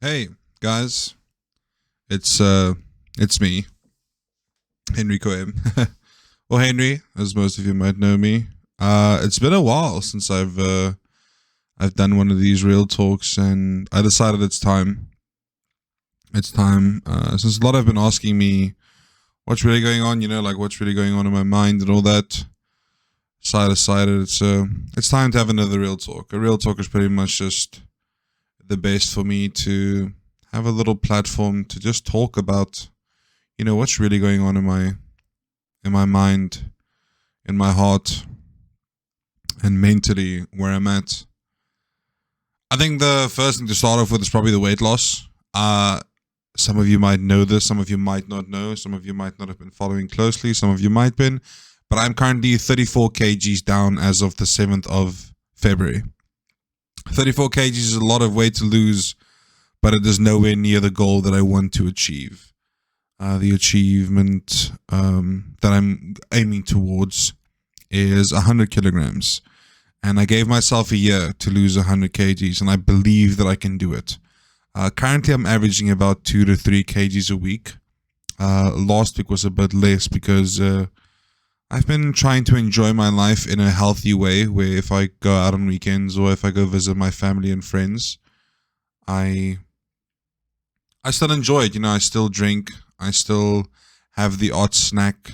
Hey guys, it's me, HenricoM. Well, Henry, as most of you might know me. It's been a while since I've done one of these real talks, and I decided it's time. It's time. Since a lot have been asking me what's really going on, like what's really going on in my mind and all that. So I decided it's time to have another real talk. A real talk is pretty much just the best for me to have a little platform to just talk about, what's really going on in my mind, in my heart, and mentally where I'm at. I think the first thing to start off with is probably the weight loss. Some of you might know this, some of you might not know, some of you might not have been following closely, some of you might been, but I'm currently 34 kgs down as of the 7th of February. 34 kgs is a lot of weight to lose, but it is nowhere near the goal that I want to achieve. The achievement that I'm aiming towards is 100 kilograms. And I gave myself a year to lose 100 kgs, and I believe that I can do it. Currently, I'm averaging about 2 to 3 kgs a week. Last week was a bit less because I've been trying to enjoy my life in a healthy way, where if I go out on weekends or if I go visit my family and friends, I still enjoy it. I still drink. I still have the odd snack.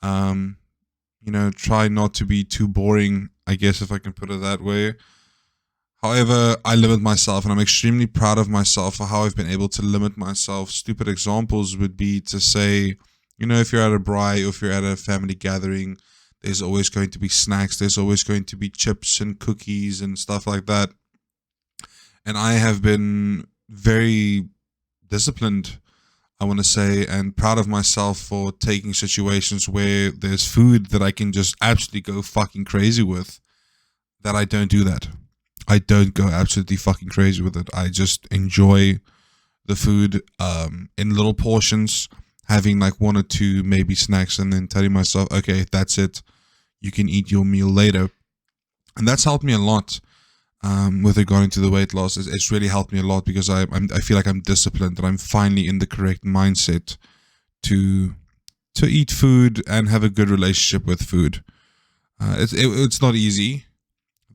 Try not to be too boring, I guess, if I can put it that way. However, I limit myself, and I'm extremely proud of myself for how I've been able to limit myself. Stupid examples would be to say, if you're at a braai or if you're at a family gathering, there's always going to be snacks. There's always going to be chips and cookies and stuff like that. And I have been very disciplined, I want to say, and proud of myself for taking situations where there's food that I can just absolutely go fucking crazy with, that I don't do that. I don't go absolutely fucking crazy with it. I just enjoy the food in little portions, having like one or two maybe snacks, and then telling myself, okay, that's it. You can eat your meal later. And that's helped me a lot with regarding to the weight loss. It's really helped me a lot because I feel like I'm disciplined, and I'm finally in the correct mindset to eat food and have a good relationship with food. It's not easy.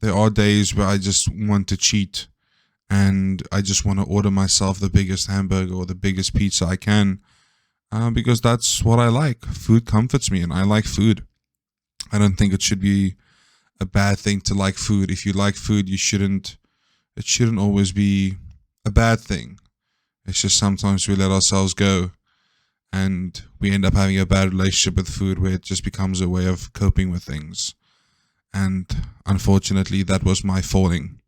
There are days where I just want to cheat, and I just want to order myself the biggest hamburger or the biggest pizza I can, because that's what I like. Food comforts me, and I like food. I don't think it should be a bad thing to like food. If you like food, it shouldn't always be a bad thing. It's just sometimes we let ourselves go, and we end up having a bad relationship with food where it just becomes a way of coping with things. And unfortunately, that was my falling.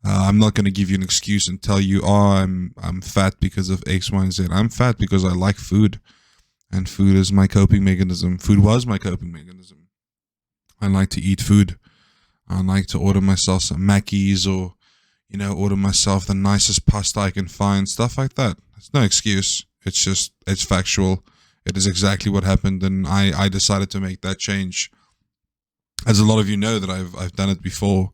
I'm not going to give you an excuse and tell you, oh, I'm fat because of X, Y, and Z. I'm fat because I like food, and food is my coping mechanism. Food was my coping mechanism. I like to eat food. I like to order myself some Mackies, or, order myself the nicest pasta I can find, stuff like that. It's no excuse. It's factual. It is exactly what happened, and I decided to make that change. As a lot of you know that I've done it before.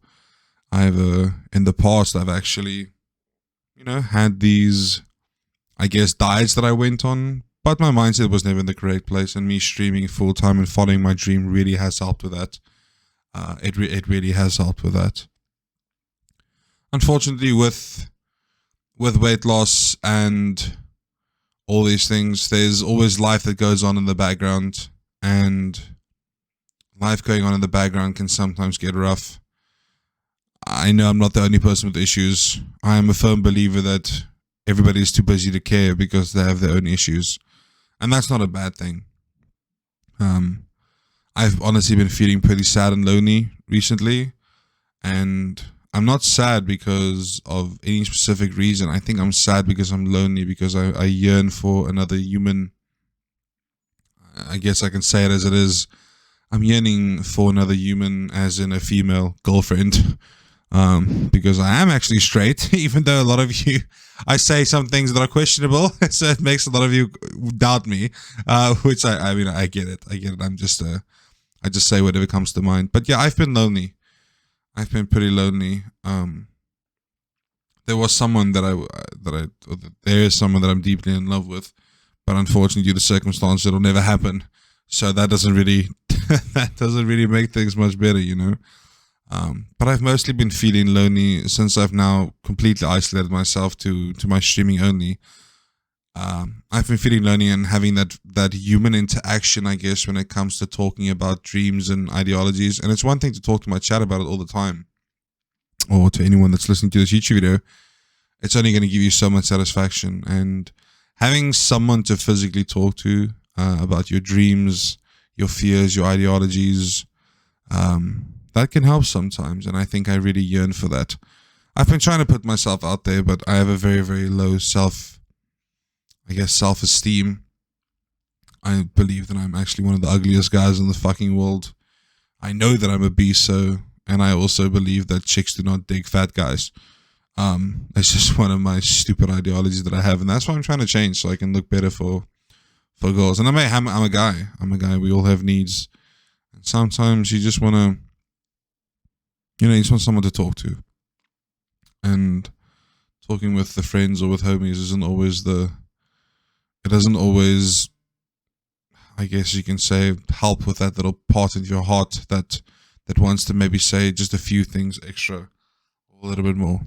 In the past, I've actually, had these, I guess, diets that I went on, but my mindset was never in the correct place, and me streaming full time and following my dream really has helped with that. It really has helped with that. Unfortunately, with weight loss and all these things, there's always life that goes on in the background, and life going on in the background can sometimes get rough. I know I'm not the only person with issues. I am a firm believer that everybody is too busy to care because they have their own issues, and that's not a bad thing. I've honestly been feeling pretty sad and lonely recently, and I'm not sad because of any specific reason. I think I'm sad because I'm lonely, because I yearn for another human. I guess I can say it as it is. I'm yearning for another human, as in a female girlfriend, because I am actually straight, even though a lot of you, I say some things that are questionable, so it makes a lot of you doubt me, which I mean, I get it. I just say whatever comes to mind. But yeah, I've been lonely. I've been pretty lonely. there was someone there is someone that I'm deeply in love with, but unfortunately due to circumstance it'll never happen. So that doesn't really make things much better, you know. But I've mostly been feeling lonely since I've now completely isolated myself to my streaming only. I've been feeling lonely and having that human interaction, I guess, when it comes to talking about dreams and ideologies. And it's one thing to talk to my chat about it all the time, or to anyone that's listening to this YouTube video. It's only going to give you so much satisfaction. And having someone to physically talk to about your dreams, your fears, your ideologies, that can help sometimes. And I think I really yearn for that. I've been trying to put myself out there, but I have a very, very low self-esteem. I believe that I'm actually one of the ugliest guys in the fucking world. I know that I'm a beast, so, and I also believe that chicks do not dig fat guys. It's just one of my stupid ideologies that I have, and that's why I'm trying to change, so I can look better for girls. And I'm a guy. We all have needs. And sometimes you just want to, you just want someone to talk to. And talking with the friends or with homies it doesn't always, I guess you can say, help with that little part of your heart that wants to maybe say just a few things extra, or a little bit more.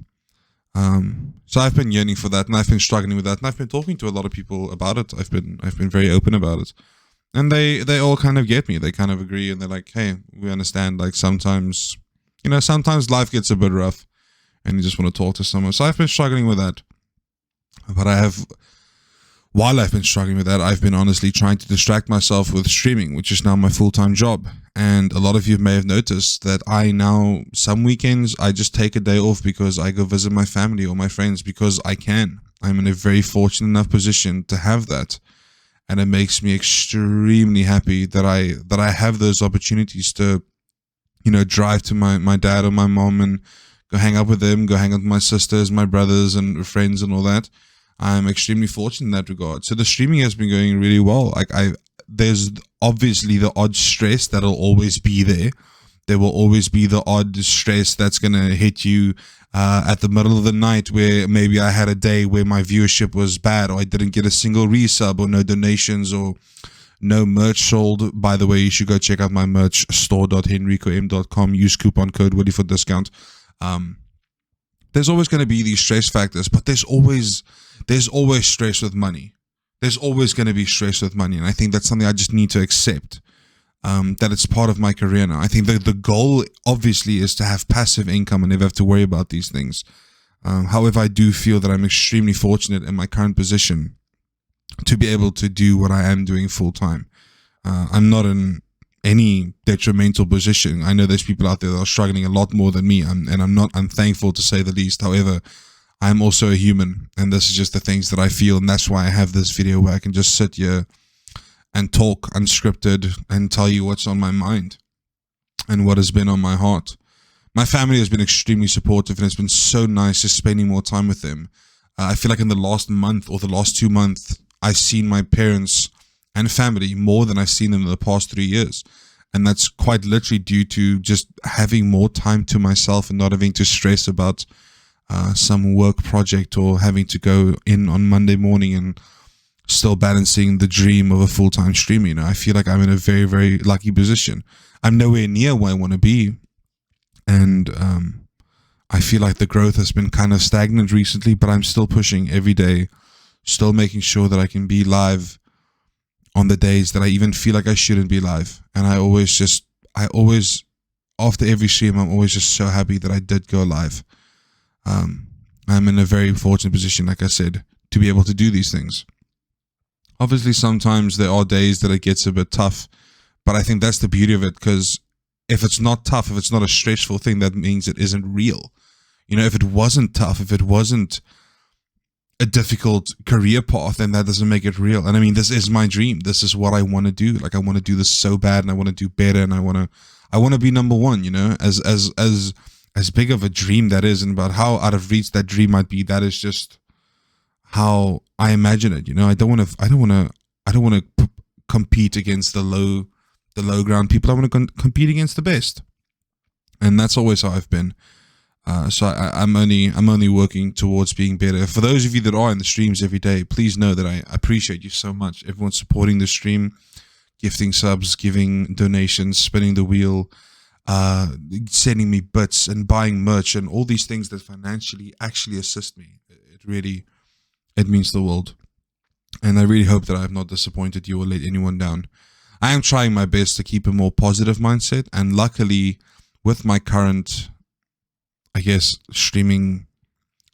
So I've been yearning for that, and I've been struggling with that, and I've been talking to a lot of people about it. I've been very open about it, and they all kind of get me. They kind of agree, and they're like, "Hey, we understand. Like sometimes, sometimes life gets a bit rough, and you just want to talk to someone." So I've been struggling with that, but while I've been struggling with that, I've been honestly trying to distract myself with streaming, which is now my full-time job. And a lot of you may have noticed that some weekends, I just take a day off because I go visit my family or my friends because I can. I'm in a very fortunate enough position to have that. And it makes me extremely happy that I have those opportunities to, drive to my dad or my mom and go hang out with them, go hang out with my sisters, my brothers and friends and all that. I'm extremely fortunate in that regard. So the streaming has been going really well. There's obviously the odd stress that'll always be there. There will always be the odd stress that's going to hit you at the middle of the night, where maybe I had a day where my viewership was bad, or I didn't get a single resub, or no donations, or no merch sold. By the way, you should go check out my merch, store.henricom.com. Use coupon code Willie for discount. There's always going to be these stress factors, but there's always stress with money. There's always going to be stress with money. And I think that's something I just need to accept, that it's part of my career now. I think that the goal obviously is to have passive income and never have to worry about these things. However, I do feel that I'm extremely fortunate in my current position to be able to do what I am doing full time. I'm not in any detrimental position. I know there's people out there that are struggling a lot more than me, and I'm thankful to say the least. However, I'm also a human, and this is just the things that I feel, and that's why I have this video where I can just sit here and talk unscripted and tell you what's on my mind and what has been on my heart. My family has been extremely supportive, and it's been so nice just spending more time with them. I feel like in the last month or the last 2 months, I've seen my parents and family more than I've seen them in the past 3 years. And that's quite literally due to just having more time to myself and not having to stress about some work project, or having to go in on Monday morning and still balancing the dream of a full-time streamer. I feel like I'm in a very, very lucky position. I'm nowhere near where I want to be. And I feel like the growth has been kind of stagnant recently, but I'm still pushing every day, still making sure that I can be live on the days that I even feel like I shouldn't be live. And I always, after every stream, I'm always just so happy that I did go live. I'm in a very fortunate position, like I said, to be able to do these things. Obviously, sometimes there are days that it gets a bit tough, but I think that's the beauty of it, because if it's not tough, if it's not a stressful thing, that means it isn't real. If it wasn't tough, if it wasn't a difficult career path, then that doesn't make it real. And I mean, this is my dream. This is what I want to do. Like, I want to do this so bad, and I want to do better, and I want to be number one, as big of a dream that is, and about how out of reach that dream might be, that is just how I imagine it. I don't want to compete against the low ground people. I want to compete against the best. And that's always how I've been. So I'm only working towards being better. For those of you that are in the streams every day, please know that I appreciate you so much. Everyone supporting the stream, gifting subs, giving donations, spinning the wheel, sending me bits and buying merch and all these things that financially actually assist me. It means the world. And I really hope that I have not disappointed you or let anyone down. I am trying my best to keep a more positive mindset, and luckily with my current, I guess, streaming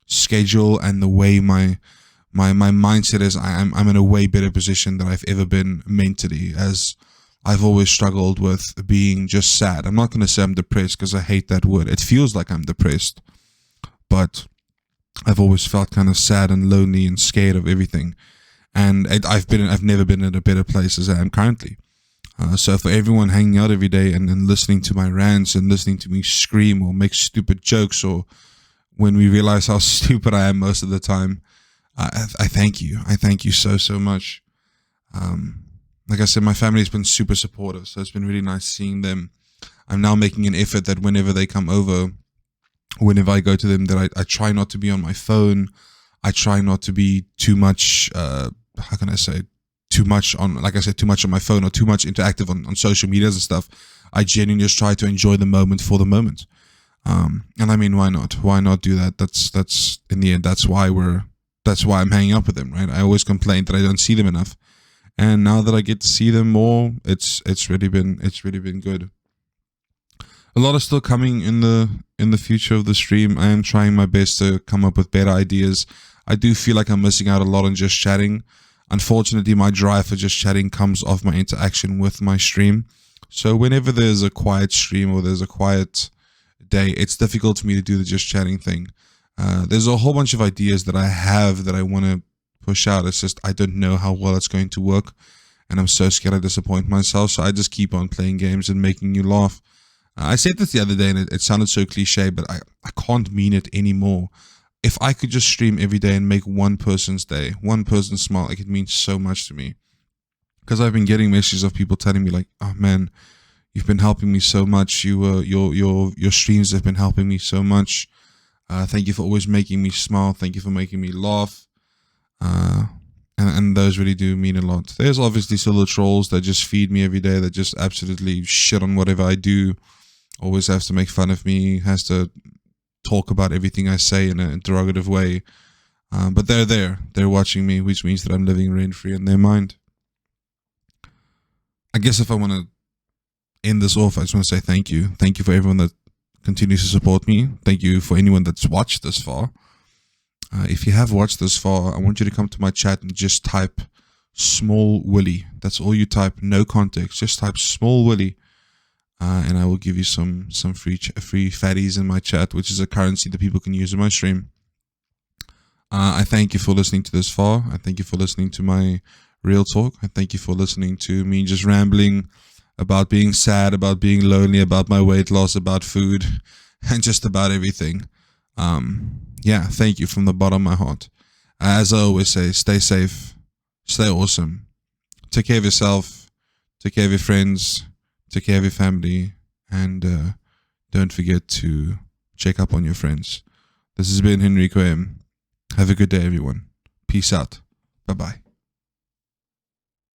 schedule and the way my mindset is, I'm in a way better position than I've ever been mentally, as I've always struggled with being just sad. I'm not going to say I'm depressed because I hate that word. It feels like I'm depressed, but I've always felt kind of sad and lonely and scared of everything. And I've never been in a better place as I am currently. So for everyone hanging out every day and listening to my rants and listening to me scream or make stupid jokes, or when we realize how stupid I am most of the time, I thank you. I thank you so much. Like I said, my family has been super supportive, so it's been really nice seeing them. I'm now making an effort that whenever they come over, whenever I go to them, that I try not to be on my phone. I try not to be too much, how can I say, too much on, like I said, too much on my phone or too much interactive on social medias and stuff. I genuinely just try to enjoy the moment for the moment. And I mean, why not? Why not do that? That's in the end, that's why I'm hanging up with them, right? I always complain that I don't see them enough. And now that I get to see them more, it's really been good. A lot is still coming in the future of the stream. I am trying my best to come up with better ideas. I do feel like I'm missing out a lot on just chatting. Unfortunately, my drive for just chatting comes off my interaction with my stream. So whenever there's a quiet stream or there's a quiet day, it's difficult for me to do the just chatting thing. There's a whole bunch of ideas that I have that I want to push out. It's just I don't know how well it's going to work, and I'm so scared I disappoint myself. So I just keep on playing games and making you laugh. I said this the other day, and it sounded so cliche, but I can't mean it anymore. If I could just stream every day and make one person's day, one person smile, it could mean so much to me. Because I've been getting messages of people telling me like, "Oh man, you've been helping me so much. Your streams have been helping me so much. Thank you for always making me smile. Thank you for making me laugh." And those really do mean a lot. There's obviously still the trolls that just feed me every day, that just absolutely shit on whatever I do. Always has to make fun of me, has to talk about everything I say in a derogative way. But they're there. They're watching me, which means that I'm living rent-free in their mind. I guess if I want to end this off, I just want to say thank you. Thank you for everyone that continues to support me. Thank you for anyone that's watched this far. If you have watched this far, I want you to come to my chat and just type Small Willy. That's all you type, no context. Just type Small Willy. And I will give you some free fatties in my chat, which is a currency that people can use in my stream. I thank you for listening to this far. I thank you for listening to my real talk. I thank you for listening to me just rambling about being sad, about being lonely, about my weight loss, about food, and just about everything. Yeah, thank you from the bottom of my heart. As I always say, stay safe, stay awesome, take care of yourself, take care of your friends, take care of your family, and don't forget to check up on your friends. This has been HenricoM. Have a good day, everyone. Peace out. Bye-bye.